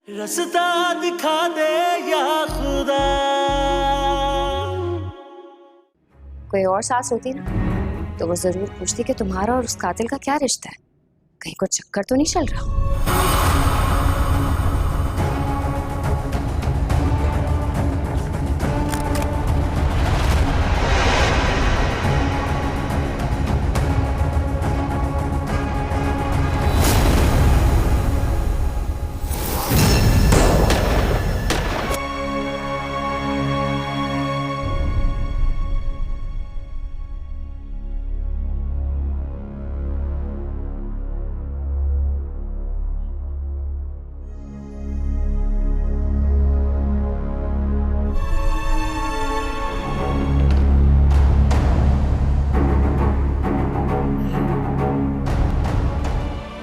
रास्ता दिखा दे या खुदा। कोई और सास होती ना तो वो जरूर पूछती कि तुम्हारा और उस कातिल का क्या रिश्ता है, कहीं को चक्कर तो नहीं चल रहा।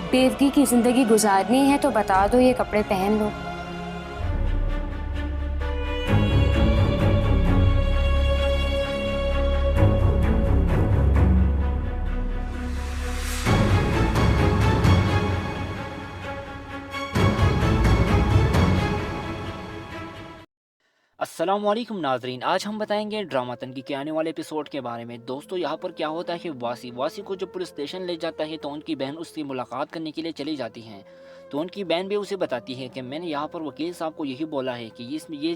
बेवगी की जिंदगी गुजारनी है तो बता दो, ये कपड़े पहन लो। अस्सलामुअलैकुम नाजरीन, आज हम बताएंगे ड्रामा तनकी के आने वाले एपिसोड के बारे में। दोस्तों, यहाँ पर क्या होता है कि वासी को जब पुलिस स्टेशन ले जाता है तो उनकी बहन उससे मुलाकात करने के लिए चली जाती हैं। तो उनकी बहन भी उसे बताती है कि मैंने यहाँ पर वकील साहब को यही बोला है कि ये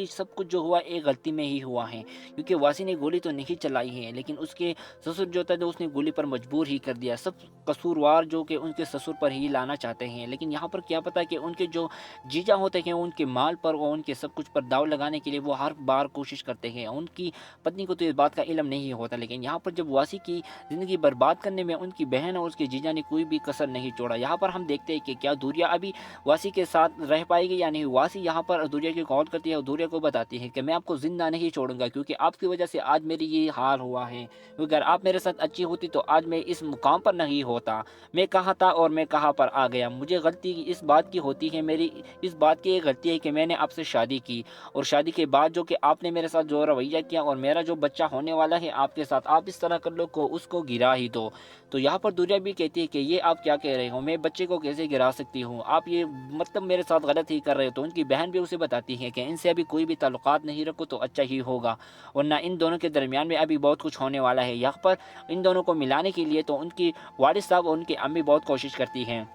सब कुछ जो हुआ एक गलती में ही हुआ है, क्योंकि वासी ने गोली तो नहीं चलाई है, लेकिन उसके ससुर जो था, जो उसने गोली पर मजबूर ही कर दिया। सब कसूरवार जो कि उनके ससुर पर ही लाना चाहते हैं, लेकिन यहाँ पर क्या पता कि उनके जो जीजा होते हैं उनके माल पर और उनके सब कुछ पर दाव लगाने के लिए वो हर बार कोशिश करते हैं। उनकी पत्नी को तो इस बात का इल्म नहीं होता, लेकिन यहाँ पर जब वासी की ज़िंदगी बर्बाद करने में उनकी बहन और उसके जीजा ने कोई भी कसर नहीं छोड़ा। यहाँ पर हम देखते हैं कि क्या दूरिया अभी वासी के साथ रह पाएगी या नहीं। वासी यहाँ पर दूरिया की कॉल करती है और दूरिया को बताती है कि मैं आपको जिंदा नहीं छोड़ूंगा, क्योंकि आपकी वजह से आज मेरी ये हाल हुआ है। अगर आप मेरे साथ अच्छी होती तो आज मैं इस मुकाम पर नहीं होता। मैं कहाँ था और मैं कहाँ पर आ गया। मुझे गलती इस बात की होती है, मेरी इस बात की गलती है कि मैंने आपसे शादी की, और शादी के बाद जो कि आपने मेरे साथ जो रवैया किया, और मेरा जो बच्चा होने वाला है आपके साथ, आप इस तरह कर लो को उसको गिरा ही दो। तो यहाँ पर दूरिया भी कहती है कि ये आप क्या कह रहे हो, मैं बच्चे को कैसे गिरा सकती हूँ, आप ये मतलब मेरे साथ गलत ही कर रहे हो। तो उनकी बहन भी उसे बताती है कि इनसे अभी कोई भी ताल्लुकात नहीं रखो तो अच्छा ही होगा, वरना इन दोनों के दरमियान में अभी बहुत कुछ होने वाला है। यहाँ पर इन दोनों को मिलाने के लिए तो उनकी वालिद साहब और उनकी अम्मी बहुत कोशिश करती हैं,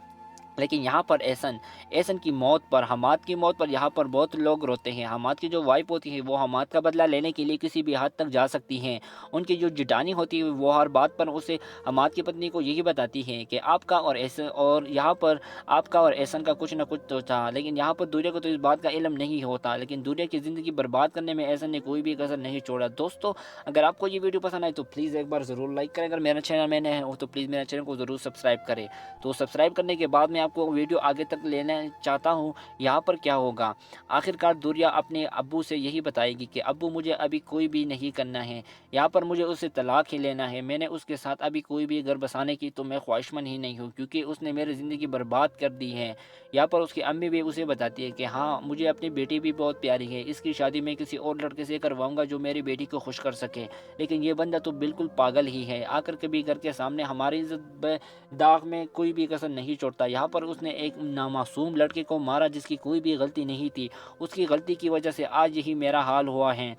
लेकिन यहाँ पर एहसन की मौत पर, हमाद की मौत पर यहाँ पर बहुत लोग रोते हैं। हमाद की जो वाइफ होती है वो हमाद का बदला लेने के लिए किसी भी हद तक जा सकती हैं। उनकी जो जिटानी होती है वो हर बात पर उसे हमाद की पत्नी को यही बताती है कि आपका और एहसन, और यहाँ पर आपका और एहसन का कुछ ना कुछ तो था, लेकिन यहाँ पर दूरिया को तो इस बात का इल्म नहीं होता। लेकिन दूरिया की ज़िंदगी बर्बाद करने में एहसन ने कोई भी कसर नहीं छोड़ा। दोस्तों, अगर आपको ये वीडियो पसंद आए तो प्लीज़ एक बार ज़रूर लाइक करें। अगर मेरा चैनल में नए हैं तो प्लीज़ मेरे चैनल को ज़रूर सब्सक्राइब करें। तो सब्सक्राइब करने के बाद मैं आपको वीडियो आगे तक लेना चाहता हूँ। यहाँ पर क्या होगा, आखिरकार दूरिया अपने अब्बू से यही बताएगी कि अब्बू मुझे अभी कोई भी नहीं करना है, यहाँ पर मुझे उससे तलाक ही लेना है। मैंने उसके साथ अभी कोई भी घर बसाने की तो मैं ख्वाहिशमंद ही नहीं हूँ, क्योंकि उसने मेरी ज़िंदगी बर्बाद कर दी है। यहाँ पर उसकी अम्मी भी उसे बताती है कि हाँ, मुझे अपनी बेटी भी बहुत प्यारी है, इसकी शादी मैं किसी और लड़के से करवाऊँगा जो मेरी बेटी को खुश कर सके। लेकिन ये बंदा तो बिल्कुल पागल ही है, आकर कभी घर के सामने हमारी इज्जत दाग में कोई भी कसर नहीं छोड़ता। यहाँ पर उसने एक नामासूम लड़के को मारा जिसकी कोई भी गलती नहीं थी, उसकी गलती की वजह से आज यही मेरा हाल हुआ है।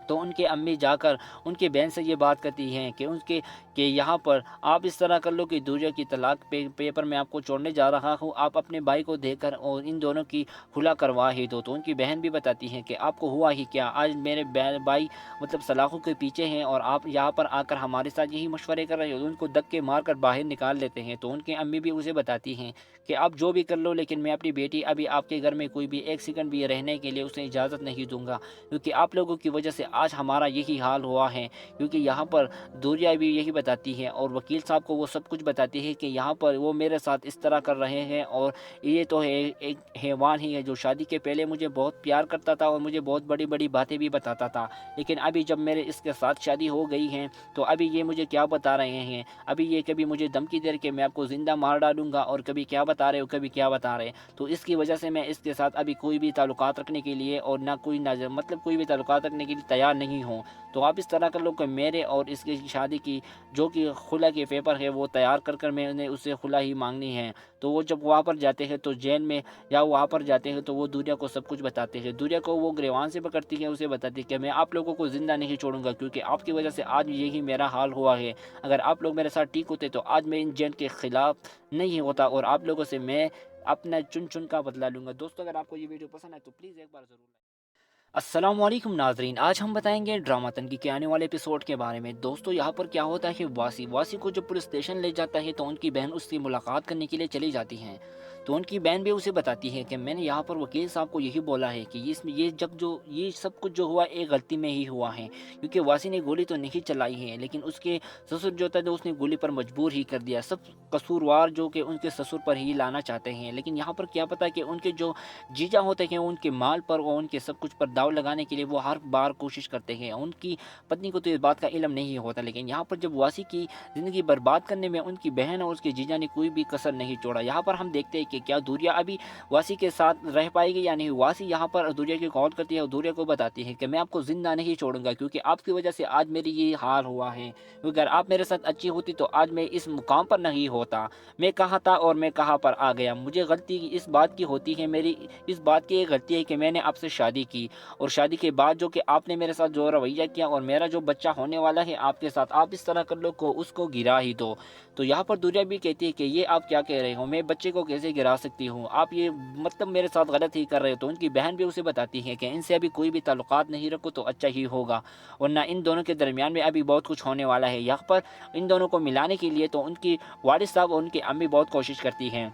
तो उनके अम्मी जाकर उनके बहन से ये बात करती हैं कि यहाँ पर आप इस तरह कर लो कि दूरिया की तलाक पेपर मैं आपको छोड़ने जा रहा हूँ, आप अपने भाई को देकर और इन दोनों की खुला करवा ही दो। तो उनकी बहन भी बताती हैं कि आपको हुआ ही क्या, आज मेरे भाई मतलब सलाखों के पीछे हैं और आप यहाँ पर आकर हमारे साथ यही मशवरे कर रहे हो। उनको धक्के मार कर बाहर निकाल लेते हैं। तो उनकी अम्मी भी उसे बताती हैं कि आप जो भी कर लो, लेकिन मैं अपनी बेटी अभी आपके घर में कोई भी एक सेकंड भी रहने के लिए उसे इजाज़त नहीं दूंगा, क्योंकि आप लोगों की वजह से आज हमारा यही हाल हुआ है। क्योंकि यहाँ पर दूरिया भी यही बताती है और वकील साहब को वो सब कुछ बताती है कि यहाँ पर वो मेरे साथ इस तरह कर रहे हैं, और ये तो है एक हैवान ही है जो शादी के पहले मुझे बहुत प्यार करता था और मुझे बहुत बड़ी बड़ी बातें भी बताता था, लेकिन अभी जब मेरे इसके साथ शादी हो गई है तो अभी ये मुझे क्या बता रहे हैं। अभी ये कभी मुझे धमकी दे के मैं आपको ज़िंदा मार डालूंगा, और कभी क्या बता रहे हो, कभी क्या बता रहे। तो इसकी वजह से मैं इसके साथ अभी कोई भी ताल्लुकात रखने के लिए और ना कोई मतलब कोई भी ताल्लुकात रखने के लिए तैयार तैयार नहीं हों तो आप इस तरह कर लो कि मेरे और इसकी शादी की जो कि खुला के पेपर है वो तैयार कर कर मैंने उससे खुला ही मांगनी है। तो वो जब वहाँ पर जाते हैं तो जेल में या वहाँ पर जाते हैं तो वो दूरिया को सब कुछ बताते हैं। दूरिया को वो गिरवान से पकड़ती है, उसे बताती है कि मैं आप लोगों को ज़िंदा नहीं छोड़ूंगा क्योंकि आपकी वजह से आज यही मेरा हाल हुआ है। अगर आप लोग मेरे साथ ठीक होते तो आज मैं इन जेल के खिलाफ नहीं होता और आप लोगों से मैं अपना चुन चुन का बदला लूँगा। दोस्तों अगर आपको ये वीडियो पसंद आए तो प्लीज़ एक बार ज़रूर अस्सलामुअलैकुम नाजरीन, आज हम बताएंगे ड्रामा तनकी के आने वाले एपिसोड के बारे में। दोस्तों यहाँ पर क्या होता है कि वासी को जब पुलिस स्टेशन ले जाता है तो उनकी बहन उससे मुलाकात करने के लिए चली जाती हैं। तो उनकी बहन भी उसे बताती है कि मैंने यहाँ पर वकील साहब को यही बोला है कि इसमें ये सब कुछ जो हुआ एक गलती में ही हुआ है क्योंकि वासी ने गोली तो नहीं चलाई है लेकिन उसके ससुर जो था तो उसने गोली पर मजबूर ही कर दिया। सब कसूरवार जो कि उनके ससुर पर ही लाना चाहते हैं, लेकिन यहाँ पर क्या पता कि उनके जो जीजा होते हैं उनके माल पर और उनके सब कुछ पर दाव लगाने के लिए वो हर बार कोशिश करते हैं। उनकी पत्नी को तो इस बात का इल्म नहीं होता, लेकिन यहाँ पर जब वासी की ज़िंदगी बर्बाद करने में उनकी बहन और उसके जीजा ने कोई भी कसर नहीं छोड़ा। यहाँ पर हम देखते हैं कि क्या दूरिया अभी वासी के साथ रह पाएगी या नहीं। वासी यहाँ पर दूरिया की कॉल करती है और दूरिया को बताती है कि मैं आपको ज़िंदा नहीं छोड़ूंगा क्योंकि आपकी वजह से आज मेरी ये हाल हुआ है। अगर आप मेरे साथ अच्छी होती तो आज मैं इस मुकाम पर नहीं होता। मैं कहाँ था और मैं कहाँ पर आ गया। मुझे गलती इस बात की होती है, मेरी इस बात की गलती है कि मैंने आपसे शादी की और शादी के बाद जो कि आपने मेरे साथ जो रवैया किया और मेरा जो बच्चा होने वाला है आपके साथ, आप इस तरह कर लो को उसको गिरा ही दो। तो यहाँ पर दूरिया भी कहती है कि ये आप क्या कह रहे हो, मैं बच्चे को कैसे गिरा सकती हूँ, आप ये मतलब मेरे साथ गलत ही कर रहे हो। तो उनकी बहन भी उसे बताती है कि इनसे अभी कोई भी ताल्लुकात नहीं रखो तो अच्छा ही होगा, वरना इन दोनों के दरमियान में अभी बहुत कुछ होने वाला है। यहाँ पर इन दोनों को मिलाने के लिए तो उनकी वालिद साहब और उनकी अम्मी बहुत कोशिश करती हैं,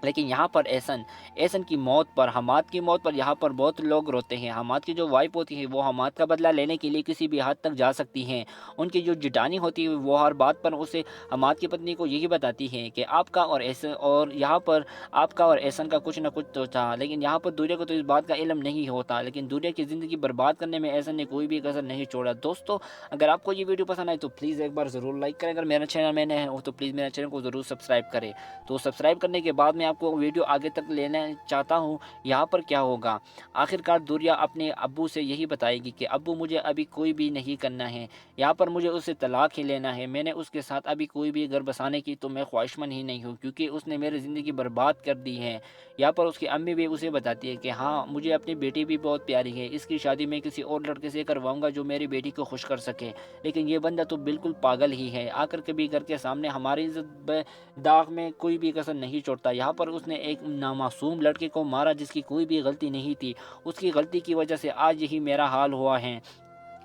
लेकिन यहाँ पर एहसन की मौत पर, हमाद की मौत पर यहाँ पर बहुत लोग रोते हैं। हमाद की जो वाइफ होती है वो हमाद का बदला लेने के लिए किसी भी हद तक जा सकती हैं। उनकी जो जिटानी होती है वो हर बात पर उसे हमाद की पत्नी को यही बताती है कि आपका और एहसन और यहाँ पर आपका और एहसन का कुछ ना कुछ तो था, लेकिन यहाँ पर दूरिया को तो इस बात का इल्म नहीं होता। लेकिन दूरिया की ज़िंदगी बर्बाद करने में एहसन ने कोई भी कसर नहीं छोड़ा। दोस्तों अगर आपको ये वीडियो पसंद आए तो प्लीज़ एक बार ज़रूर लाइक करें। अगर मेरा चैनल में नए हैं तो प्लीज़ मेरे चैनल को ज़रूर सब्सक्राइब करें। तो सब्सक्राइब करने के बाद मैं आपको वीडियो आगे तक लेना चाहता हूँ। यहाँ पर क्या होगा, आखिरकार दूरिया अपने अब्बू से यही बताएगी कि अब्बू मुझे अभी कोई भी नहीं करना है, यहाँ पर मुझे उससे तलाक ही लेना है। मैंने उसके साथ अभी कोई भी घर बसाने की तो मैं ख्वाहिशमंद ही नहीं हूँ क्योंकि उसने मेरी ज़िंदगी बर्बाद कर दी है। यहाँ पर उसकी अम्मी भी उसे बताती है कि हाँ मुझे अपनी बेटी भी बहुत प्यारी है, इसकी शादी मैं किसी और लड़के से करवाऊँगा जो मेरी बेटी को खुश कर सके। लेकिन ये बंदा तो बिल्कुल पागल ही है, आकर कभी घर के सामने हमारी इज्जत दाग में कोई भी कसर नहीं छोड़ता। यहाँ पर उसने एक नामासूम लड़के को मारा जिसकी कोई भी गलती नहीं थी, उसकी गलती की वजह से आज यही मेरा हाल हुआ है।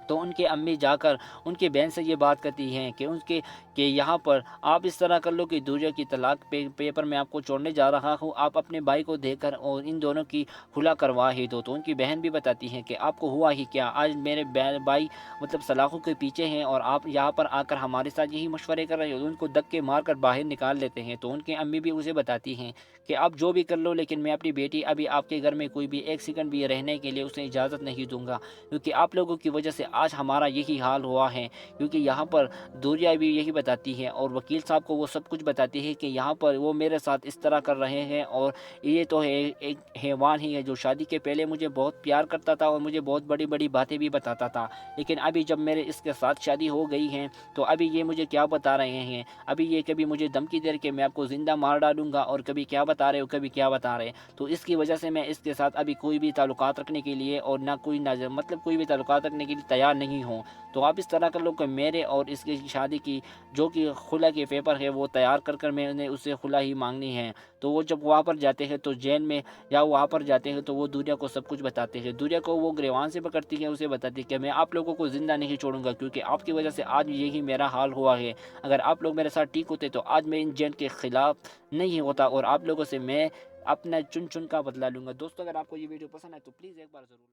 तो उनके अम्मी जाकर उनके बहन से ये बात करती हैं कि यहाँ पर आप इस तरह कर लो कि दूरिया की तलाक पेपर मैं आपको छोड़ने जा रहा हूँ, आप अपने भाई को देकर और इन दोनों की खुला करवा ही दो। तो उनकी बहन भी बताती हैं कि आपको हुआ ही क्या, आज मेरे भाई मतलब सलाखों के पीछे हैं और आप यहाँ पर आकर हमारे साथ यही मशवरे कर रहे हो। उनको धक्के मार कर बाहर निकाल लेते हैं। तो उनकी अम्मी भी उसे बताती हैं कि आप जो भी कर लो लेकिन मैं अपनी बेटी अभी आपके घर में कोई भी एक सेकंड भी रहने के लिए उसे इजाज़त नहीं दूंगा क्योंकि आप लोगों की वजह से आज हमारा यही हाल हुआ है। क्योंकि यहाँ पर दूरिया भी यही बताती है और वकील साहब को वो सब कुछ बताती है कि यहाँ पर वो मेरे साथ इस तरह कर रहे हैं और ये तो है एक हैवान ही है जो शादी के पहले मुझे बहुत प्यार करता था और मुझे बहुत बड़ी बड़ी बातें भी बताता था, लेकिन अभी जब मेरे इसके साथ शादी हो गई है तो अभी ये मुझे क्या बता रहे हैं, अभी ये कभी मुझे धमकी दे के मैं आपको ज़िंदा मार डालूंगा और कभी क्या बता रहे हो कभी क्या बता रहे। तो इसकी वजह से मैं इसके साथ अभी कोई भी ताल्लुकात रखने के लिए और ना मतलब कोई भी ताल्लुकात रखने के लिए तैयार नहीं हूँ। तो आप इस तरह कर लो कि मेरे और इसकी शादी की जो कि खुला के पेपर है वो तैयार कर कर मैंने उससे खुला ही मांगनी है। तो वो जब वहाँ पर जाते हैं तो जेल में या वहाँ पर जाते हैं तो वो दूरिया को सब कुछ बताते हैं। दूरिया को वो गिरवान से पकड़ती है, उसे बताती है कि मैं आप लोगों को ज़िंदा नहीं छोड़ूंगा क्योंकि आपकी वजह से आज यही मेरा हाल हुआ है। अगर आप लोग मेरे साथ ठीक होते तो आज मैं इन जेल के खिलाफ नहीं होता और आप लोगों से मैं अपना चुन चुन का बदला लूँगा। दोस्तों अगर आपको ये वीडियो पसंद आए तो प्लीज़ एक बार ज़रूर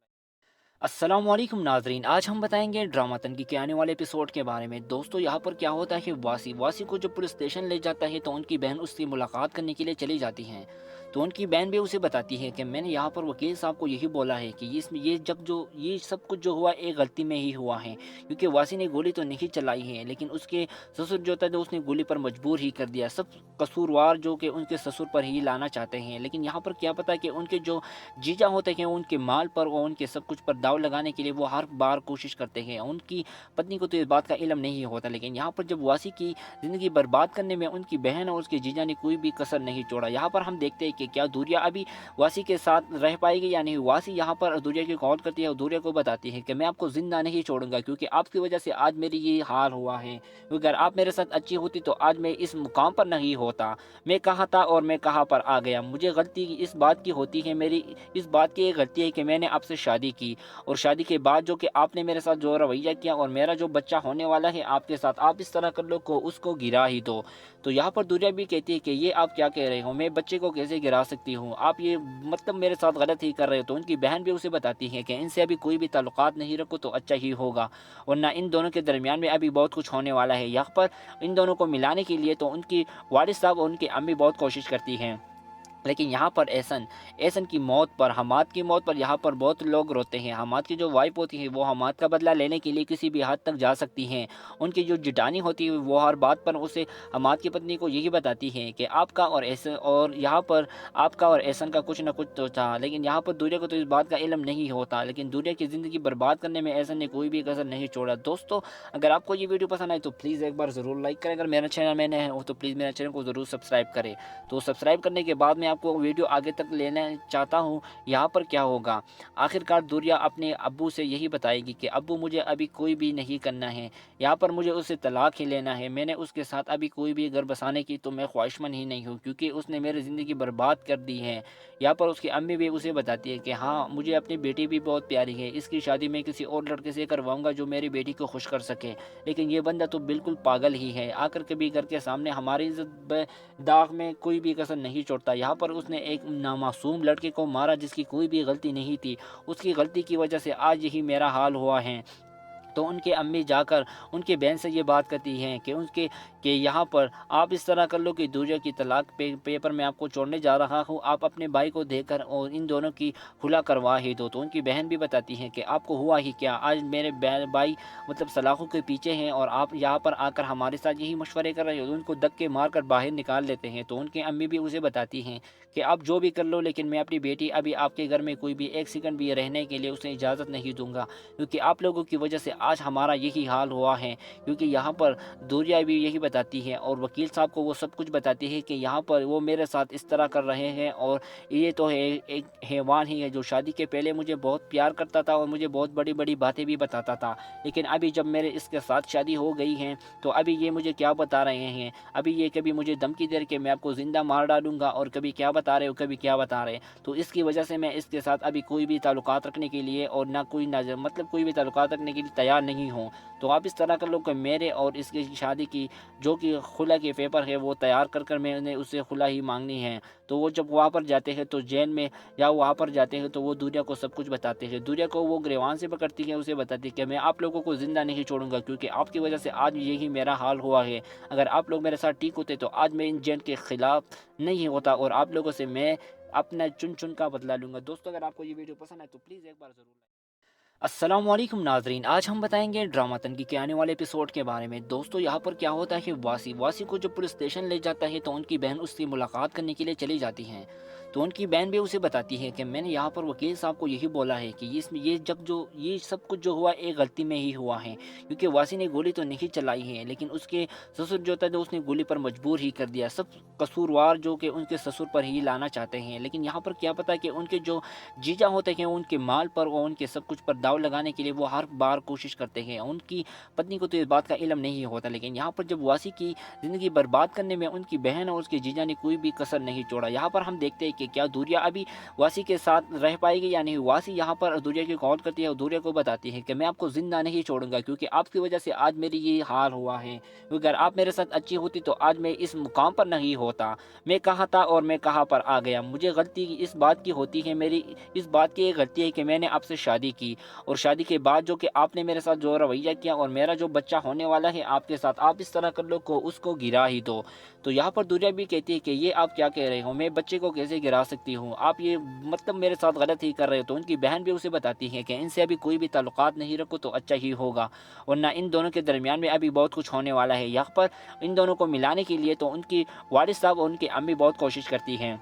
अस्सलामुअलैकुम नाजरीन, आज हम बताएंगे ड्रामा तनकी के आने वाले एपिसोड के बारे में। दोस्तों यहाँ पर क्या होता है कि वासी को जब पुलिस स्टेशन ले जाता है तो उनकी बहन उससे मुलाकात करने के लिए चली जाती हैं। तो तो उनकी बहन भी उसे बताती है कि मैंने यहाँ पर वकील साहब को यही बोला है कि ये सब कुछ जो हुआ एक गलती में ही हुआ है, क्योंकि वासी ने गोली तो नहीं चलाई है, लेकिन उसके ससुर जो था तो उसने गोली पर मजबूर ही कर दिया। सब कसूरवार जो कि उनके ससुर पर ही लाना चाहते हैं, लेकिन यहाँ पर क्या पता कि उनके जो जीजा होते हैं उनके माल पर और उनके सब कुछ पर दाव लगाने के लिए वो हर बार कोशिश करते हैं। उनकी पत्नी को तो इस बात का इल्म नहीं होता, लेकिन यहाँ पर जब वासी की ज़िंदगी बर्बाद करने में उनकी बहन और उसके जीजा ने कोई भी कसर नहीं छोड़ा। यहाँ पर हम देखते हैं कि क्या दूरिया अभी वासी के साथ रह पाएगी या नहीं। वासी यहाँ पर दूरिया की कॉल करती है और दूरिया को बताती है कि मैं आपको ज़िंदा नहीं छोड़ूंगा, क्योंकि आपकी वजह से आज मेरी ये हाल हुआ है। अगर आप मेरे साथ अच्छी होती तो आज मैं इस मुकाम पर नहीं होता। मैं कहाँ था और मैं कहाँ पर आ गया। मुझे गलती इस बात की होती है, मेरी इस बात की एक गलती है कि मैंने आपसे शादी की, और शादी के बाद जो कि आपने मेरे साथ जो रवैया किया, और मेरा जो बच्चा होने वाला है आपके साथ, आप इस तरह कर लो को उसको गिरा ही दो। तो यहाँ पर दूरिया भी कहती है कि ये आप क्या कह रहे हो, मैं बच्चे को कैसे गिरा सकती हूँ, आप ये मतलब मेरे साथ गलत ही कर रहे हो। तो उनकी बहन भी उसे बताती है कि इनसे अभी कोई भी ताल्लुकात नहीं रखो तो अच्छा ही होगा, वरना इन दोनों के दरमियान में अभी बहुत कुछ होने वाला है। यहाँ पर इन दोनों को मिलाने के लिए तो उनकी वालिद साहब और उनकी अम्मी बहुत कोशिश करती हैं, लेकिन यहाँ पर एहसन की मौत पर, हमाद की मौत पर यहाँ पर बहुत लोग रोते हैं। हमाद की जो वाइफ होती है वो हमाद का बदला लेने के लिए किसी भी हद तक जा सकती हैं। उनकी जो जिटानी होती है वो हर बात पर उसे हमाद की पत्नी को यही बताती है कि आपका और एहसन, और यहाँ पर आपका और एहसन का कुछ ना कुछ तो था, लेकिन यहाँ पर दूरिया को तो इस बात का इल्म नहीं होता। लेकिन दूरिया की ज़िंदगी बर्बाद करने में एहसन ने कोई भी कसर नहीं छोड़ा। दोस्तों, अगर आपको ये वीडियो पसंद आए तो प्लीज़ एक बार ज़रूर लाइक करें। अगर मेरा चैनल में नए हैं तो प्लीज़ मेरे चैनल को ज़रूर सब्सक्राइब करें। तो सब्सक्राइब करने के बाद मैं आपको वीडियो आगे तक लेना चाहता हूँ। यहाँ पर क्या होगा, आखिरकार दूरिया अपने अब्बू से यही बताएगी कि अब्बू मुझे अभी कोई भी नहीं करना है, यहाँ पर मुझे उससे तलाक ही लेना है। मैंने उसके साथ अभी कोई भी घर बसाने की तो मैं ख्वाहिशमंद ही नहीं हूँ, क्योंकि उसने मेरी ज़िंदगी बर्बाद कर दी है। यहाँ पर उसकी अम्मी भी उसे बताती है कि हाँ, मुझे अपनी बेटी भी बहुत प्यारी है, इसकी शादी मैं किसी और लड़के से करवाऊँगा जो मेरी बेटी को खुश कर सके। लेकिन ये बंदा तो बिल्कुल पागल ही है, आकर कभी घर के सामने हमारी इज्जत दाग में कोई भी कसर नहीं छोड़ता। यहाँ पर उसने एक नामासूम लड़के को मारा जिसकी कोई भी गलती नहीं थी, उसकी गलती की वजह से आज यही मेरा हाल हुआ है। तो उनके अम्मी जाकर उनके बहन से ये बात करती हैं कि यहाँ पर आप इस तरह कर लो कि दूरिया की तलाक पेपर मैं आपको छोड़ने जा रहा हूँ, आप अपने भाई को देकर और इन दोनों की खुला करवा ही दो। तो उनकी बहन भी बताती हैं कि आपको हुआ ही क्या, आज मेरे भाई मतलब सलाखों के पीछे हैं और आप यहाँ पर आकर हमारे साथ यही मशवरे कर रहे हो। उनको धक्के मार कर बाहर निकाल लेते हैं। तो उनकी अम्मी भी उसे बताती हैं कि आप जो भी कर लो, लेकिन मैं अपनी बेटी अभी आपके घर में कोई भी एक सेकंड भी रहने के लिए उसे इजाज़त नहीं दूंगा, क्योंकि आप लोगों की वजह से आज हमारा यही हाल हुआ है। क्योंकि यहाँ पर दूरिया भी यही बताती है और वकील साहब को वो सब कुछ बताती है कि यहाँ पर वो मेरे साथ इस तरह कर रहे हैं, और ये तो है एक हैवान ही है जो शादी के पहले मुझे बहुत प्यार करता था और मुझे बहुत बड़ी बड़ी बातें भी बताता था, लेकिन अभी जब मेरे इसके साथ शादी हो गई है तो अभी ये मुझे क्या बता रहे हैं। अभी ये कभी मुझे धमकी दे के मैं आपको ज़िंदा मार डालूंगा, और कभी क्या बता रहे हो, कभी क्या बता रहे। तो इसकी वजह से मैं इसके साथ अभी कोई भी ताल्लुकात रखने के लिए और ना मतलब कोई भी ताल्लुकात रखने के लिए तैयार नहीं हूँ। तो आप इस तरह कर लो कि मेरे और इसकी शादी की जो कि खुला के पेपर है वो तैयार कर मैंने उससे खुला ही मांगनी है। तो वो जब वहाँ पर जाते हैं तो जेल में या वहाँ पर जाते हैं तो वो दूरिया को सब कुछ बताते हैं। दूरिया को वो गिरवान से पकड़ती है, उसे बताती है कि मैं आप लोगों को ज़िंदा नहीं छोड़ूंगा, क्योंकि आपकी वजह से आज यही मेरा हाल हुआ है। अगर आप लोग मेरे साथ ठीक होते तो आज मैं इन जेल के ख़िलाफ़ नहीं होता और आप लोगों से मैं अपना चुन का बदला लूँगा। दोस्तों, अगर आपको ये वीडियो पसंद है तो प्लीज़ एक बार ज़रूर। अस्सलामुअलैकुम नाजरीन, आज हम बताएंगे ड्रामा तनकी के आने वाले एपिसोड के बारे में। दोस्तों, यहाँ पर क्या होता है कि वासी को जब पुलिस स्टेशन ले जाता है तो उनकी बहन उससे मुलाकात करने के लिए चली जाती हैं। तो उनकी बहन भी उसे बताती है कि मैंने यहाँ पर वकील साहब को यही बोला है कि ये सब कुछ जो हुआ एक गलती में ही हुआ है, क्योंकि वासी ने गोली तो नहीं चलाई है, लेकिन उसके ससुर जो था तो उसने गोली पर मजबूर ही कर दिया। सब कसूरवार जो कि उनके ससुर पर ही लाना चाहते हैं, लेकिन यहाँ पर क्या पता कि उनके जो जीजा होते हैं उनके माल पर और उनके सब कुछ पर दाव लगाने के लिए वो हर बार कोशिश करते हैं। उनकी पत्नी को तो इस बात का इल्म नहीं होता, लेकिन यहाँ पर जब वासी की ज़िंदगी बर्बाद करने में उनकी बहन और उसके जीजा ने कोई भी कसर नहीं छोड़ा। यहाँ पर हम देखते हैं कि क्या दूरिया अभी वासी के साथ रह पाएगी या नहीं। वासी यहाँ पर दूरिया की कॉल करती है और दूरिया को बताती है कि मैं आपको ज़िंदा नहीं छोड़ूंगा, क्योंकि आपकी वजह से आज मेरी ये हाल हुआ है। अगर आप मेरे साथ अच्छी होती तो आज मैं इस मुकाम पर नहीं होता। मैं कहाँ था और मैं कहाँ पर आ गया। मुझे गलती इस बात की होती है, मेरी इस बात की एक गलती है कि मैंने आपसे शादी की, और शादी के बाद जो कि आपने मेरे साथ जो रवैया किया, और मेरा जो बच्चा होने वाला है आपके साथ, आप इस तरह कर लो को उसको गिरा ही दो। तो यहाँ पर दूरिया भी कहती है कि ये आप क्या कह रहे हो, मैं बच्चे को कैसे गिरा सकती हूँ, आप ये मतलब मेरे साथ गलत ही कर रहे हो। तो उनकी बहन भी उसे बताती है कि इनसे अभी कोई भी ताल्लुकात नहीं रखो तो अच्छा ही होगा, वरना इन दोनों के दरमियान में अभी बहुत कुछ होने वाला है। यहाँ पर इन दोनों को मिलाने के लिए तो उनकी वालिद साहब और उनकी अम्मी बहुत कोशिश करती हैं,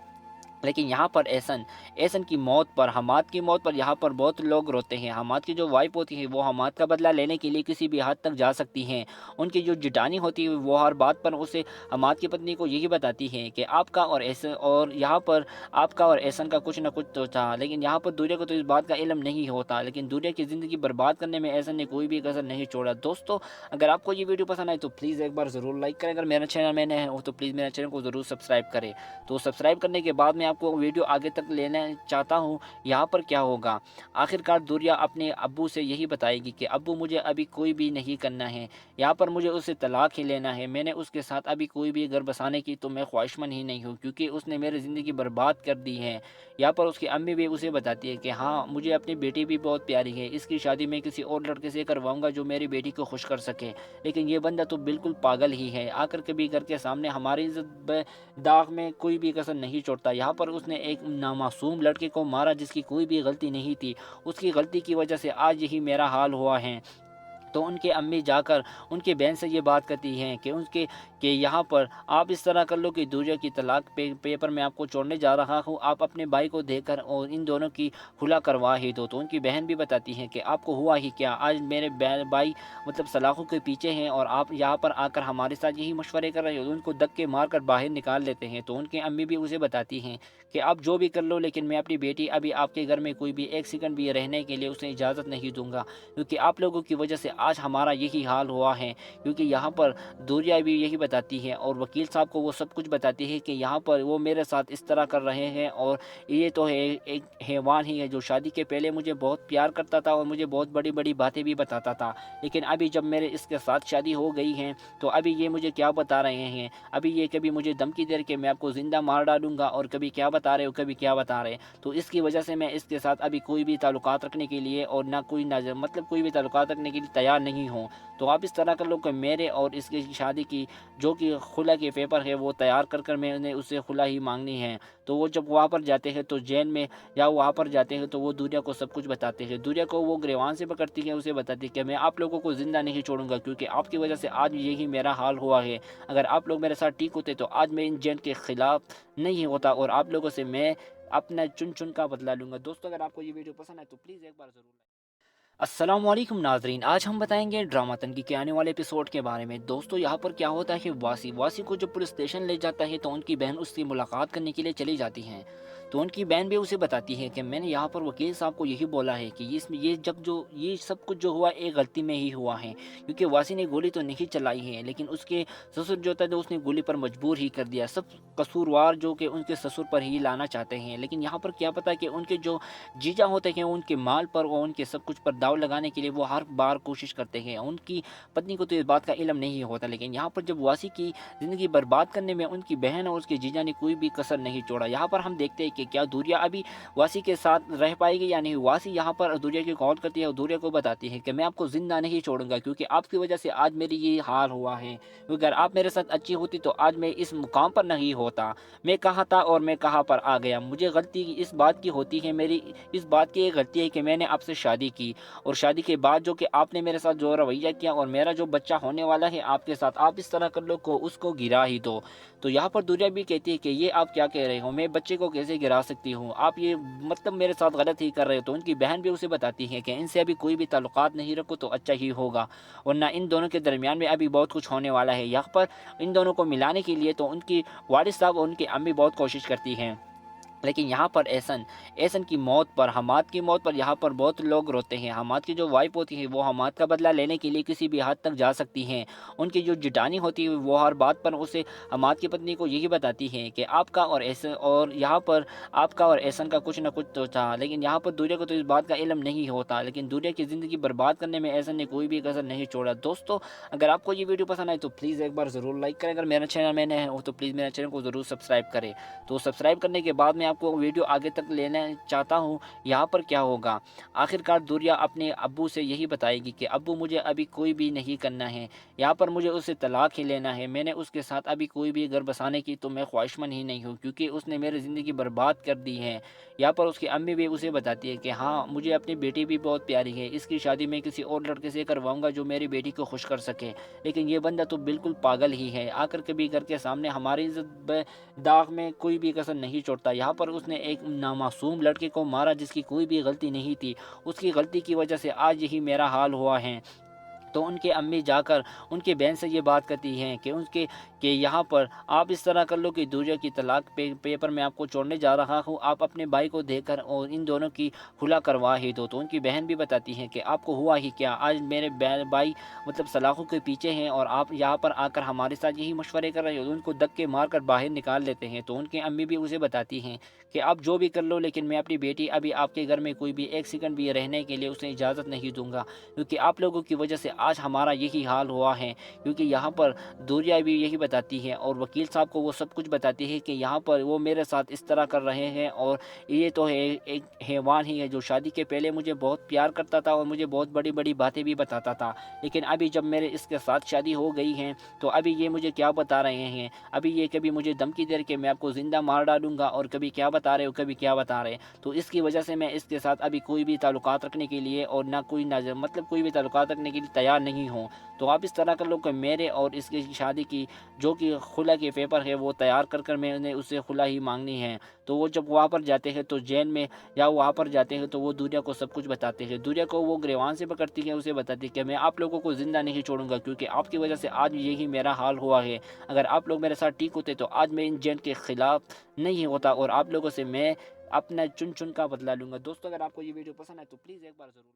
लेकिन यहाँ पर एहसन एहसन की मौत पर, हमाद की मौत पर यहाँ पर बहुत लोग रोते हैं। हमाद की जो वाइफ होती है वो हमाद का बदला लेने के लिए किसी भी हद तक जा सकती हैं। उनकी जो जिटानी होती है वो हर बात पर उसे हमाद की पत्नी को यही बताती है कि आपका और एहसन, और यहाँ पर आपका और एहसन का कुछ ना कुछ तो था, लेकिन यहाँ पर दूरिया को तो इस बात का इल्म नहीं होता। लेकिन दूरिया की ज़िंदगी बर्बाद करने में एहसन ने कोई भी कसर नहीं छोड़ा। दोस्तों, अगर आपको ये वीडियो पसंद आए तो प्लीज़ एक बार ज़रूर लाइक करें। अगर मेरा चैनल में नए हैं तो प्लीज़ मेरे चैनल को ज़रूर सब्सक्राइब करें। तो सब्सक्राइब करने के बाद मैं आपको वीडियो आगे तक लेना चाहता हूँ। यहाँ पर क्या होगा, आखिरकार दूरिया अपने अब्बू से यही बताएगी कि अब्बू मुझे अभी कोई भी नहीं करना है, यहाँ पर मुझे उससे तलाक ही लेना है। मैंने उसके साथ अभी कोई भी घर बसाने की तो मैं ख्वाहिशमंद ही नहीं हूँ, क्योंकि उसने मेरी ज़िंदगी बर्बाद कर दी है। यहाँ पर उसकी अम्मी भी उसे बताती है कि हाँ, मुझे अपनी बेटी भी बहुत प्यारी है, इसकी शादी मैं किसी और लड़के से करवाऊँगा जो मेरी बेटी को खुश कर सके। लेकिन ये बंदा तो बिल्कुल पागल ही है, आकर कभी घर के सामने हमारी इज्जत दाग में कोई भी कसर नहीं छोड़ता। यहाँ पर उसने एक नामासूम लड़के को मारा जिसकी कोई भी गलती नहीं थी, उसकी गलती की वजह से आज यही मेरा हाल हुआ है। तो उनके अम्मी जाकर उनके बहन से ये बात करती हैं कि यहाँ पर आप इस तरह कर लो कि दूरिया की तलाक पेपर में आपको छोड़ने जा रहा हूँ, आप अपने भाई को देकर और इन दोनों की खुला करवा ही दो। तो उनकी बहन भी बताती हैं कि आपको हुआ ही क्या, आज मेरे भाई मतलब सलाखों के पीछे हैं और आप यहाँ पर आकर हमारे साथ यही मशवरे कर रहे हो। उनको धक्के मार कर बाहर निकाल लेते हैं। तो उनकी अम्मी भी उसे बताती हैं कि आप जो भी कर लो, लेकिन मैं अपनी बेटी अभी आपके घर में कोई भी एक सेकंड भी रहने के लिए उसे इजाज़त नहीं दूंगा, क्योंकि आप लोगों की वजह से आज हमारा यही हाल हुआ है। क्योंकि यहाँ पर दूरिया भी यही बताती है और वकील साहब को वो सब कुछ बताती है कि यहाँ पर वो मेरे साथ इस तरह कर रहे हैं, और ये तो है एक हैवान ही है जो शादी के पहले मुझे बहुत प्यार करता था और मुझे बहुत बड़ी बड़ी बातें भी बताता था, लेकिन अभी जब मेरे इसके साथ शादी हो गई है तो अभी ये मुझे क्या बता रहे हैं। अभी ये कभी मुझे धमकी दे के मैं आपको ज़िंदा मार डालूंगा, और कभी क्या बता रहे हो, कभी क्या बता रहे। तो इसकी वजह से मैं इसके साथ अभी कोई भी ताल्लुकात रखने के लिए और ना मतलब कोई भी ताल्लुकात रखने के लिए तैयार नहीं हूँ। तो आप इस तरह कर लो कि मेरे और इसकी शादी की जो कि खुला के पेपर है वो तैयार कर मैंने उससे खुला ही मांगनी है। तो वो जब वहाँ पर जाते हैं तो जेल में या वहाँ पर जाते हैं तो वो दूरिया को सब कुछ बताते हैं। दूरिया को वो गिरवान से पकड़ती है, उसे बताती है कि मैं आप लोगों को ज़िंदा नहीं छोड़ूंगा, क्योंकि आपकी वजह से आज यही मेरा हाल हुआ है। अगर आप लोग मेरे साथ ठीक होते तो आज मैं इन जेल के ख़िलाफ़ नहीं होता और आप लोगों से मैं अपना चुन का बदला लूँगा। दोस्तों, अगर आपको ये वीडियो पसंद है तो प्लीज़ एक बार ज़रूर। अस्सलामुअलैकुम नाजरीन, आज हम बताएंगे ड्रामा तनकी के आने वाले एपिसोड के बारे में। दोस्तों, यहाँ पर क्या होता है कि वासी को जब पुलिस स्टेशन ले जाता है तो उनकी बहन उससे मुलाकात करने के लिए चली जाती हैं। तो उनकी बहन भी उसे बताती है कि मैंने यहाँ पर वकील साहब को यही बोला है कि ये सब कुछ जो हुआ एक गलती में ही हुआ है, क्योंकि वासी ने गोली तो नहीं चलाई है, लेकिन उसके ससुर जो था उसने गोली पर मजबूर ही कर दिया। सब कसूरवार जो कि उनके ससुर पर ही लाना चाहते हैं, लेकिन यहाँ पर क्या पता कि उनके जो जीजा होते हैं उनके माल पर और उनके सब कुछ पर दाव लगाने के लिए वो हर बार कोशिश करते हैं। उनकी पत्नी को तो इस बात का इल्म नहीं होता, लेकिन यहाँ पर जब वासी की ज़िंदगी बर्बाद करने में उनकी बहन और उसके जीजा ने कोई भी कसर नहीं छोड़ा। यहाँ पर हम देखते हैं कि क्या दूरिया अभी वासी के साथ रह पाएगी या नहीं। वासी यहाँ पर दूरिया की कॉल करती है और दूरिया को बताती है कि मैं आपको ज़िंदा नहीं छोड़ूंगा, क्योंकि आपकी वजह से आज मेरी ये हाल हुआ है। अगर आप मेरे साथ अच्छी होती तो आज मैं इस मुकाम पर नहीं होता। मैं कहाँ था और मैं कहाँ पर आ गया। मुझे गलती इस बात की होती है, मेरी इस बात की एक गलती है कि मैंने आपसे शादी की, और शादी के बाद जो कि आपने मेरे साथ जो रवैया किया और मेरा जो बच्चा होने वाला है आपके साथ, आप इस तरह कर लो को उसको गिरा ही दो। तो यहाँ पर दूरिया भी कहती है कि ये आप क्या कह रहे हो, मैं बच्चे को कैसे गिरा सकती हूँ, आप ये मतलब मेरे साथ गलत ही कर रहे हो। तो उनकी बहन भी उसे बताती है कि इनसे अभी कोई भी ताल्लुकात नहीं रखो तो अच्छा ही होगा, वरना इन दोनों के दरमियान में अभी बहुत कुछ होने वाला है। यहाँ पर इन दोनों को मिलाने के लिए तो उनकी वालिद साहब और उनकी अम्मी बहुत कोशिश करती हैं, लेकिन यहाँ पर एहसन की मौत पर, हमाद की मौत पर यहाँ पर बहुत लोग रोते हैं। हमाद की जो वाइफ होती है वो हमाद का बदला लेने के लिए किसी भी हद तक जा सकती हैं। उनकी जो जिटानी होती है वो हर बात पर उसे हमाद की पत्नी को यही बताती है कि आपका और यहाँ पर आपका और एहसन का कुछ ना कुछ तो था, लेकिन यहाँ पर दूरिया को तो इस बात का इल्म नहीं होता। लेकिन दूरिया की ज़िंदगी बर्बाद करने में एहसन ने कोई भी कसर नहीं छोड़ा। दोस्तों, अगर आपको ये वीडियो पसंद आए तो प्लीज़ एक बार ज़रूर लाइक करें। अगर मेरा चैनल में नए हैं तो प्लीज़ मेरे चैनल को ज़रूर सब्सक्राइब करें। तो सब्सक्राइब करने के बाद में मैं आपको वीडियो आगे तक लेना चाहता हूँ यहाँ पर क्या होगा। आखिरकार दुरिया अपने अब्बू से यही बताएगी कि अब्बू मुझे अभी कोई भी नहीं करना है, यहाँ पर मुझे उससे तलाक ही लेना है। मैंने उसके साथ अभी कोई भी घर बसाने की तो मैं ख्वाहिशमंद ही नहीं हूँ, क्योंकि उसने मेरी ज़िंदगी बर्बाद कर दी है। यहाँ पर उसकी अम्मी भी उसे बताती है कि हाँ, मुझे अपनी बेटी भी बहुत प्यारी है, इसकी शादी मैं किसी और लड़के से करवाऊंगा जो मेरी बेटी को खुश कर सके। लेकिन ये बंदा तो बिल्कुल पागल ही है, आकर कभी घर के सामने हमारी इज्जत दाग में कोई भी कसर नहीं छोड़ता। यहाँ पर उसने एक नामासूम लड़के को मारा जिसकी कोई भी गलती नहीं थी, उसकी गलती की वजह से आज यही मेरा हाल हुआ है। तो उनके अम्मी जाकर उनके बहन से ये बात करती हैं कि यहाँ पर आप इस तरह कर लो कि दूरिया की तलाक पेपर मैं आपको छोड़ने जा रहा हूँ, आप अपने भाई को देकर और इन दोनों की खुला करवा ही दो। तो उनकी बहन भी बताती हैं कि आपको हुआ ही क्या, आज मेरे भाई मतलब सलाखों के पीछे हैं और आप यहाँ पर आकर हमारे साथ यही मशवरे कर रहे हो। उनको धक्के मार कर बाहर निकाल लेते हैं। तो उनकी अम्मी भी उसे बताती हैं कि आप जो भी कर लो, लेकिन मैं अपनी बेटी अभी आपके घर में कोई भी एक सेकंड भी रहने के लिए उसे इजाज़त नहीं दूंगा, क्योंकि आप लोगों की वजह से आज हमारा यही हाल हुआ है। क्योंकि यहाँ पर दूरिया भी यही बताती है और वकील साहब को वो सब कुछ बताती है कि यहाँ पर वो मेरे साथ इस तरह कर रहे हैं और ये तो है एक हैवान ही है जो शादी के पहले मुझे बहुत प्यार करता था और मुझे बहुत बड़ी बड़ी बातें भी बताता था, लेकिन अभी जब मेरे इसके साथ शादी हो गई है तो अभी ये मुझे क्या बता रहे हैं। अभी ये कभी मुझे धमकी दे के मैं आपको ज़िंदा मार डालूंगा और कभी क्या बता रहे हो, कभी क्या बता रहे। तो इसकी वजह से मैं इसके साथ अभी कोई भी ताल्लुकात रखने के लिए और ना मतलब कोई भी ताल्लुकात रखने के लिए तैयार नहीं हूँ। तो आप इस तरह कर लो कि मेरे और इसकी शादी की जो कि खुला के पेपर है वो तैयार कर मैंने उससे खुला ही मांगनी है। तो वो जब वहाँ पर जाते हैं तो जेल में या वहाँ पर जाते हैं तो वो दूरिया को सब कुछ बताते हैं। दूरिया को वो गिरवान से पकड़ती है, उसे बताती है कि मैं आप लोगों को ज़िंदा नहीं छोड़ूंगा, क्योंकि आपकी वजह से आज यही मेरा हाल हुआ है। अगर आप लोग मेरे साथ ठीक होते तो आज मैं इन जेल के ख़िलाफ़ नहीं होता और आप लोगों से मैं अपना चुन का बदला लूँगा। दोस्तों, अगर आपको ये वीडियो पसंद है तो प्लीज़ एक बार ज़रूर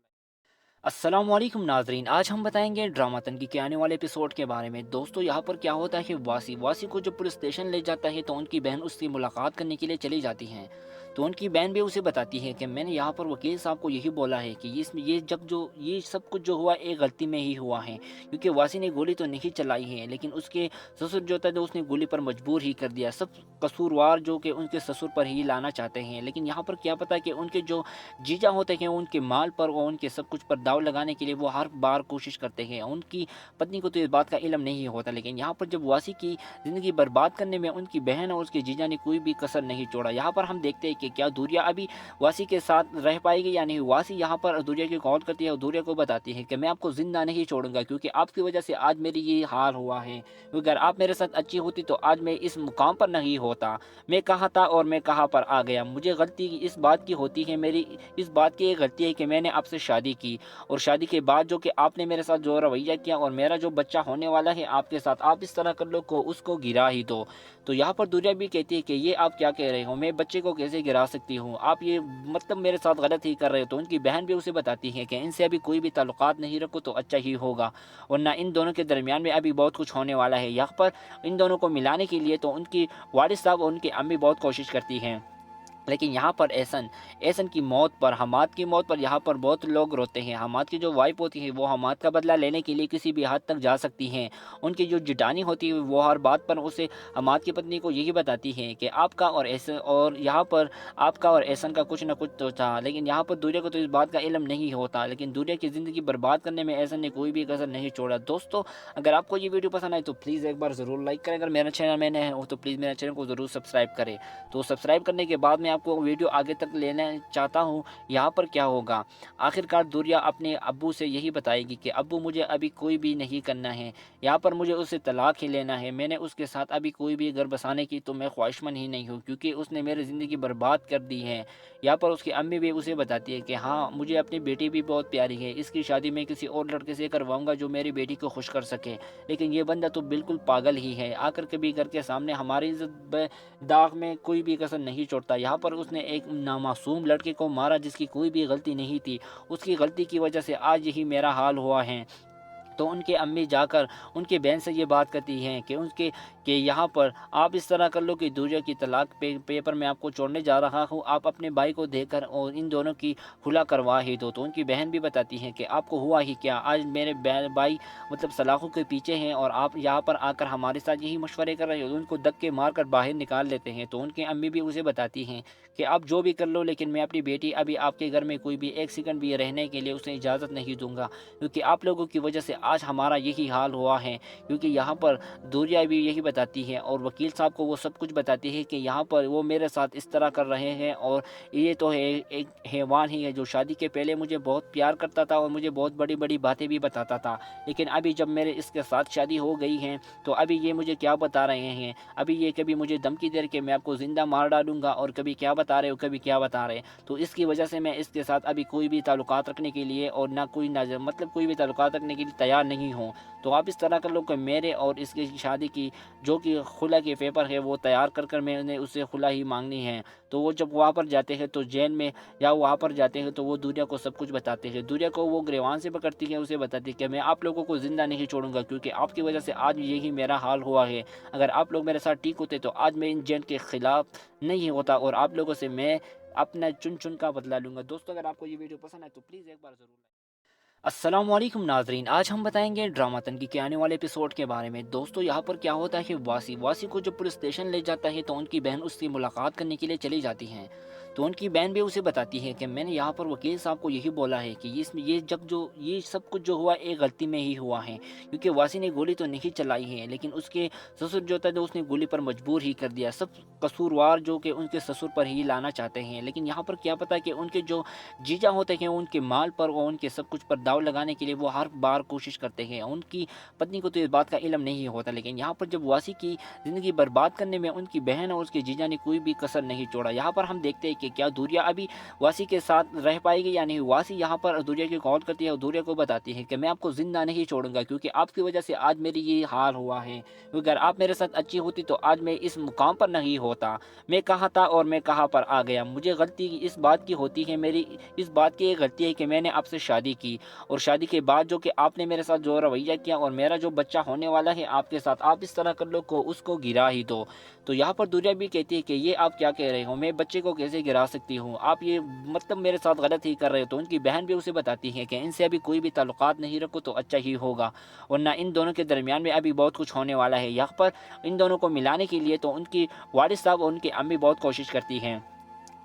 अस्सलामुअलैकुम नाजरीन, आज हम बताएंगे ड्रामा तनकी के आने वाले एपिसोड के बारे में। दोस्तों, यहाँ पर क्या होता है कि वासी को जब पुलिस स्टेशन ले जाता है तो उनकी बहन उससे मुलाकात करने के लिए चली जाती हैं। तो उनकी बहन भी उसे बताती है कि मैंने यहाँ पर वकील साहब को यही बोला है कि ये सब कुछ जो हुआ एक गलती में ही हुआ है, क्योंकि वासी ने गोली तो नहीं चलाई है, लेकिन उसके ससुर जो था उसने गोली पर मजबूर ही कर दिया। सब कसूरवार जो कि उनके ससुर पर ही लाना चाहते हैं, लेकिन यहाँ पर क्या पता कि उनके जो जीजा होते हैं उनके माल पर और उनके सब कुछ पर दाव लगाने के लिए वो हर बार कोशिश करते हैं। उनकी पत्नी को तो इस बात का इल्म नहीं होता, लेकिन यहाँ पर जब वासी की ज़िंदगी बर्बाद करने में उनकी बहन और उसके जीजा ने कोई भी कसर नहीं छोड़ा। यहाँ पर हम देखते हैं कि क्या दूरिया अभी वासी के साथ रह पाएगी या नहीं। वासी यहाँ पर दूरिया की कॉल करती है और दूरिया को बताती है कि मैं आपको ज़िंदा नहीं छोड़ूंगा, क्योंकि आपकी वजह से आज मेरी ये हाल हुआ है। अगर आप मेरे साथ अच्छी होती तो आज मैं इस मुकाम पर नहीं होता। मैं कहाँ था और मैं कहाँ पर आ गया। मुझे गलती इस बात की होती है, मेरी इस बात की एक गलती है कि मैंने आपसे शादी की और शादी के बाद जो कि आपने मेरे साथ जो रवैया किया और मेरा जो बच्चा होने वाला है आपके साथ, आप इस तरह कर लो को उसको गिरा ही दो। तो यहाँ पर दूरिया भी कहती है कि ये आप क्या कह रहे हो, मैं बच्चे को कैसे गिरा सकती हूँ, आप ये मतलब मेरे साथ गलत ही कर रहे हो। तो उनकी बहन भी उसे बताती है कि इनसे अभी कोई भी ताल्लुकात नहीं रखो तो अच्छा ही होगा, वरना इन दोनों के दरमियान में अभी बहुत कुछ होने वाला है। यहाँ पर इन दोनों को मिलाने के लिए तो उनकी वालिद साहब और उनकी अम्मी बहुत कोशिश करती हैं, लेकिन यहाँ पर एहसन की मौत पर, हमाद की मौत पर यहाँ पर बहुत लोग रोते हैं। हमाद की जो वाइफ होती है वो हमाद का बदला लेने के लिए किसी भी हद तक जा सकती हैं। उनकी जो जिटानी होती है वो हर बात पर उसे हमाद की पत्नी को यही बताती है कि आपका और यहाँ पर आपका और एहसन का कुछ ना कुछ तो था, लेकिन यहाँ पर दूरिया को तो इस बात का इल्म नहीं होता। लेकिन दूरिया की ज़िंदगी बर्बाद करने में एहसन ने कोई भी कसर नहीं छोड़ा। दोस्तों, अगर आपको ये वीडियो पसंद आए तो प्लीज़ एक बार ज़रूर लाइक करें। अगर मेरा चैनल में नए हो तो प्लीज़ मेरे चैनल को ज़रूर सब्सक्राइब करें। तो सब्सक्राइब करने के बाद मैं आपको वीडियो आगे तक लेना चाहता हूँ यहाँ पर क्या होगा। आखिरकार दूरिया अपने अब्बू से यही बताएगी कि अब्बू मुझे अभी कोई भी नहीं करना है, यहाँ पर मुझे उससे तलाक ही लेना है। मैंने उसके साथ अभी कोई भी घर बसाने की तो मैं ख्वाहिशमंद ही नहीं हूँ, क्योंकि उसने मेरी ज़िंदगी बर्बाद कर दी है। यहाँ पर उसकी अम्मी भी उसे बताती है कि हाँ, मुझे अपनी बेटी भी बहुत प्यारी है, इसकी शादी मैं किसी और लड़के से करवाऊंगा जो मेरी बेटी को खुश कर सके। लेकिन ये बंदा तो बिल्कुल पागल ही है, आकर कभी घर के सामने हमारी इज्जत दाग में कोई भी कसर नहीं छोड़ता। यहाँ पर उसने एक नामासूम लड़के को मारा जिसकी कोई भी गलती नहीं थी, उसकी गलती की वजह से आज यही मेरा हाल हुआ है। तो उनके अम्मी जाकर उनके बहन से ये बात करती हैं कि यहाँ पर आप इस तरह कर लो कि दूरिया की तलाक पेपर मैं आपको छोड़ने जा रहा हूँ, आप अपने भाई को देकर और इन दोनों की खुला करवा ही दो। तो उनकी बहन भी बताती हैं कि आपको हुआ ही क्या, आज मेरे भाई मतलब सलाखों के पीछे हैं और आप यहाँ पर आकर हमारे साथ यही मशवरे कर रहे हो। उनको धक्के मार कर बाहर निकाल लेते हैं। तो उनकी अम्मी भी उसे बताती हैं कि आप जो भी कर लो, लेकिन मैं अपनी बेटी अभी आपके घर में कोई भी एक सेकंड भी रहने के लिए उसे इजाज़त नहीं दूंगा, क्योंकि आप लोगों की वजह से आज हमारा यही हाल हुआ है। क्योंकि यहाँ पर दूरिया भी यही बताती है और वकील साहब को वो सब कुछ बताती है कि यहाँ पर वो मेरे साथ इस तरह कर रहे हैं और ये तो है एक हैवान ही है जो शादी के पहले मुझे बहुत प्यार करता था और मुझे बहुत बड़ी बड़ी बातें भी बताता था, लेकिन अभी जब मेरे इसके साथ शादी हो गई है तो अभी ये मुझे क्या बता रहे हैं, अभी ये कभी मुझे धमकी दे के मैं आपको ज़िंदा मार डालूंगा और कभी क्या बता रहे हो कभी क्या बता रहे हैं। तो इसकी वजह से मैं इसके साथ अभी कोई भी ताल्लुकात रखने के लिए और ना मतलब कोई भी ताल्लुकात रखने के लिए तैयार नहीं हूँ। तो आप इस तरह कर लो कि मेरे और इसकी शादी की जो कि खुला के पेपर है वो तैयार कर मैंने उससे खुला ही मांगनी है। तो वो जब वहाँ पर जाते हैं तो जेल में या वहाँ पर जाते हैं तो वो दूरिया को सब कुछ बताते हैं। दूरिया को वो गिरवान से पकड़ती है, उसे बताती है कि मैं आप लोगों को ज़िंदा नहीं छोड़ूंगा, क्योंकि आपकी वजह से आज यही मेरा हाल हुआ है। अगर आप लोग मेरे साथ ठीक होते तो आज मैं इन जेल के ख़िलाफ़ नहीं होता और आप लोगों से मैं अपना चुन का बदला लूँगा। दोस्तों, अगर आपको ये वीडियो पसंद है तो प्लीज़ एक बार ज़रूर। अस्सलामुअलैकुम नाजरीन, आज हम बताएंगे ड्रामा तनकी के आने वाले एपिसोड के बारे में। दोस्तों, यहाँ पर क्या होता है कि वासी को जब पुलिस स्टेशन ले जाता है तो उनकी बहन उससे मुलाकात करने के लिए चली जाती हैं। तो उनकी बहन भी उसे बताती है कि मैंने यहाँ पर वकील साहब को यही बोला है कि ये सब कुछ जो हुआ एक गलती में ही हुआ है, क्योंकि वासी ने गोली तो नहीं चलाई है, लेकिन उसके ससुर जो था उसने गोली पर मजबूर ही कर दिया। सब कसूरवार जो कि उनके ससुर पर ही लाना चाहते हैं, लेकिन यहाँ पर क्या पता कि उनके जो जीजा होते हैं उनके माल पर और उनके सब कुछ पर दाव लगाने के लिए वो हर बार कोशिश करते हैं। उनकी पत्नी को तो इस बात का इल्म नहीं होता, लेकिन यहाँ पर जब वासी की ज़िंदगी बर्बाद करने में उनकी बहन और उसके जीजा ने कोई भी कसर नहीं छोड़ा। यहाँ पर हम देखते हैं कि क्या दूरिया अभी वासी के साथ रह पाएगी या नहीं। वासी यहाँ पर दूरिया की कॉल करती है और दूरिया को बताती है कि मैं आपको ज़िंदा नहीं छोड़ूंगा, क्योंकि आपकी वजह से आज मेरी ये हाल हुआ है। अगर आप मेरे साथ अच्छी होती तो आज मैं इस मुकाम पर नहीं होता। मैं कहाँ था और मैं कहाँ पर आ गया। मुझे गलती इस बात की होती है, मेरी इस बात की एक गलती है कि मैंने आपसे शादी की और शादी के बाद जो कि आपने मेरे साथ जो रवैया किया और मेरा जो बच्चा होने वाला है आपके साथ, आप इस तरह कर लो को उसको गिरा ही दो। तो यहाँ पर दूरिया भी कहती है कि ये आप क्या कह रहे हो, मैं बच्चे को कैसे गिरा सकती हूँ, आप ये मतलब मेरे साथ गलत ही कर रहे हो। तो उनकी बहन भी उसे बताती है कि इनसे अभी कोई भी ताल्लुकात नहीं रखो तो अच्छा ही होगा, वरना इन दोनों के दरमियान में अभी बहुत कुछ होने वाला है। यहाँ पर इन दोनों को मिलाने के लिए तो उनकी वालिद साहब और उनकी अम्मी बहुत कोशिश करती हैं,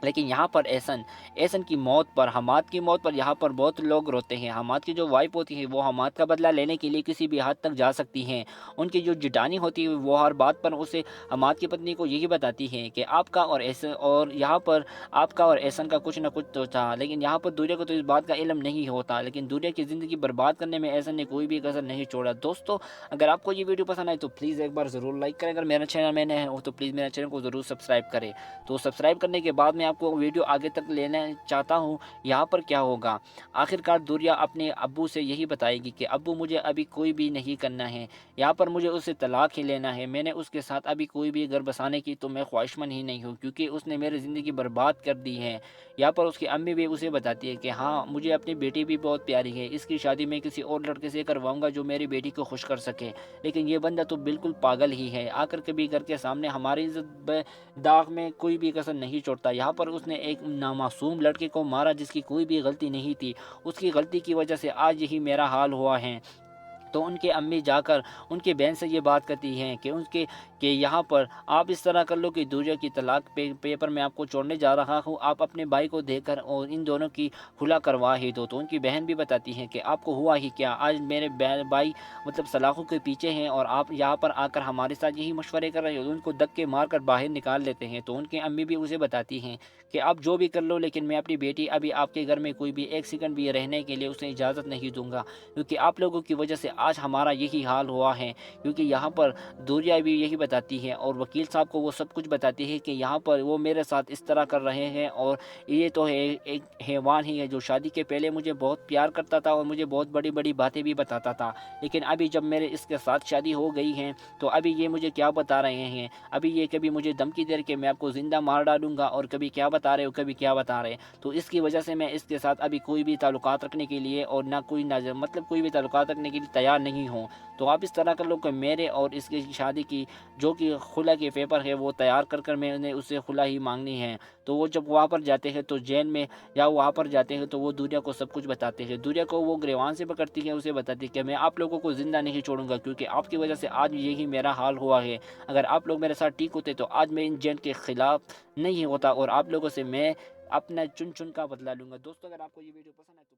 लेकिन यहाँ पर एहसन की मौत पर, हमाद की मौत पर यहाँ पर बहुत लोग रोते हैं। हमाद की जो वाइफ होती है वो हमाद का बदला लेने के लिए किसी भी हद तक जा सकती हैं। उनकी जो जिटानी होती है वो हर बात पर उसे हमाद की पत्नी को यही बताती है कि आपका और यहाँ पर आपका और एहसन का कुछ ना कुछ तो था, लेकिन यहाँ पर दूरिया को तो इस बात का इल्म नहीं होता। लेकिन दूरिया की ज़िंदगी बर्बाद करने में एहसन ने कोई भी कसर नहीं छोड़ा। दोस्तों, अगर आपको ये वीडियो पसंद आए तो प्लीज़ एक बार ज़रूर लाइक करें। अगर मेरा चैनल में नया है तो प्लीज़ मेरा चैनल को ज़रूर सब्सक्राइब करें। तो सब्सक्राइब करने के बाद मैं आपको वीडियो आगे तक लेना चाहता हूँ। यहाँ पर क्या होगा, आखिरकार दूरिया अपने अब्बू से यही बताएगी कि अब्बू मुझे अभी कोई भी नहीं करना है, यहाँ पर मुझे उससे तलाक ही लेना है। मैंने उसके साथ अभी कोई भी घर बसाने की तो मैं ख्वाहिशमंद ही नहीं हूँ, क्योंकि उसने मेरी ज़िंदगी बर्बाद कर दी है। यहाँ पर उसकी अम्मी भी उसे बताती है कि हाँ, मुझे अपनी बेटी भी बहुत प्यारी है, इसकी शादी मैं किसी और लड़के से करवाऊंगा जो मेरी बेटी को खुश कर सके। लेकिन ये बंदा तो बिल्कुल पागल ही है, आकर कभी घर के सामने हमारी इज्जत दाग में कोई भी कसर नहीं छोड़ता। यहाँ पर उसने एक नामासूम लड़के को मारा जिसकी कोई भी गलती नहीं थी, उसकी गलती की वजह से आज यही मेरा हाल हुआ है। तो उनके अम्मी जाकर उनके बहन से ये बात करती हैं कि यहाँ पर आप इस तरह कर लो कि दूरिया की तलाक पेपर मैं आपको छोड़ने जा रहा हूँ, आप अपने भाई को देकर और इन दोनों की खुला करवा ही दो। तो उनकी बहन भी बताती हैं कि आपको हुआ ही क्या, आज मेरे भाई मतलब सलाखों के पीछे हैं और आप यहाँ पर आकर हमारे साथ यही मशवरे कर रहे हो। उनको धक्के मार कर बाहर निकाल लेते हैं। तो उनकी अम्मी भी उसे बताती हैं कि आप जो भी कर लो, लेकिन मैं अपनी बेटी अभी आपके घर में कोई भी एक सेकंड भी रहने के लिए उसे इजाज़त नहीं दूंगा, क्योंकि आप लोगों की वजह से आज हमारा यही हाल हुआ है। क्योंकि यहाँ पर दूरिया भी यही बताती है और वकील साहब को वो सब कुछ बताती है कि यहाँ पर वो मेरे साथ इस तरह कर रहे हैं और ये तो है एक हैवान ही है जो शादी के पहले मुझे बहुत प्यार करता था और मुझे बहुत बड़ी बड़ी बातें भी बताता था, लेकिन अभी जब मेरे इसके साथ शादी हो गई है तो अभी ये मुझे क्या बता रहे हैं, अभी ये कभी मुझे धमकी दे के मैं आपको ज़िंदा मार डालूंगा और कभी क्या बता रहे हो कभी क्या बता रहे हैं। तो इसकी वजह से मैं इसके साथ अभी कोई भी ताल्लुकात रखने के लिए और मतलब कोई भी ताल्लुकात रखने के लिए تیار نہیں ہوں تو آپ اس طرح کر لو کہ میرے اور اس کی شادی کی جو کہ خلا کے پیپر ہے وہ تیار کر کر میں نے اسے خلا ہی مانگنی ہے۔ تو وہ جب وہاں پر جاتے ہیں تو جیل میں یا وہاں پر جاتے ہیں تو وہ دوریا کو سب کچھ بتاتے ہیں۔ دوریا کو وہ گریوان سے پکڑتی ہے، اسے بتاتی ہے کہ میں آپ لوگوں کو زندہ نہیں چھوڑوں گا، کیونکہ آپ کی وجہ سے آج یہی میرا حال ہوا ہے۔ اگر آپ لوگ میرے ساتھ ٹھیک ہوتے تو آج میں ان جین کے خلاف نہیں ہوتا اور آپ لوگوں سے میں اپنا چن چن کا بدلہ لوں گا۔ دوستو اگر آپ کو یہ ویڈیو پسند ہے تو